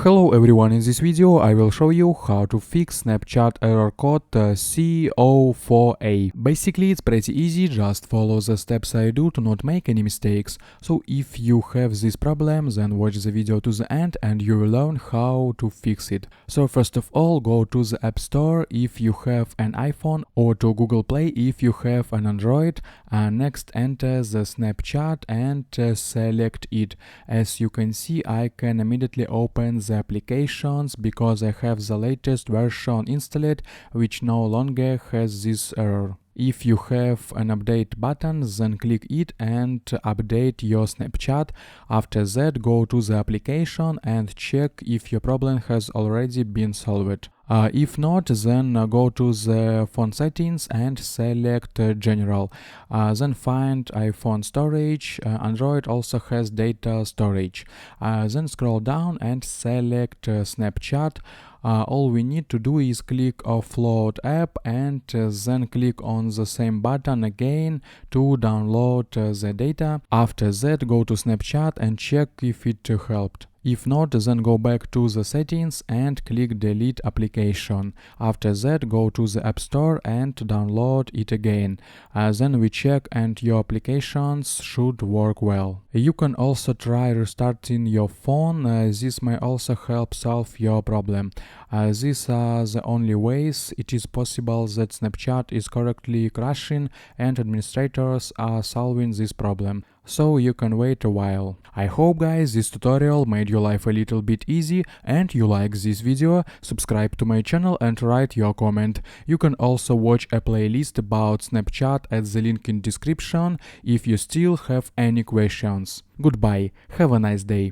Hello everyone, in this video I will show you how to fix Snapchat error code C04A. Basically it's pretty easy, just follow the steps I do to not make any mistakes. So if you have this problem, then watch the video to the end and you will learn how to fix it. So first of all, go to the App Store if you have an iPhone or to Google Play if you have an Android. Next enter the Snapchat and select it. As you can see, I can immediately open the applications because I have the latest version installed, which no longer has this error. If you have an update button, then click it and update your Snapchat. After that, go to the application and check if your problem has already been solved. If not, then go to the phone settings and select General. Then find iPhone storage. Android also has data storage. Then scroll down and select Snapchat. All we need to do is click offload app and then click on the same button again to download the data. After that, go to Snapchat and check if it helped. If not, then go back to the settings and click delete application. After that, go to the App Store and download it again. Then we check and your applications should work well. You can also try restarting your phone. This may also help solve your problem. These are the only ways it is possible that Snapchat is correctly crashing and administrators are solving this problem. So you can wait a while. I hope guys this tutorial made your life a little bit easy and you like this video. Subscribe to my channel and write your comment. You can also watch a playlist about Snapchat at the link in description if you still have any questions. Goodbye, have a nice day.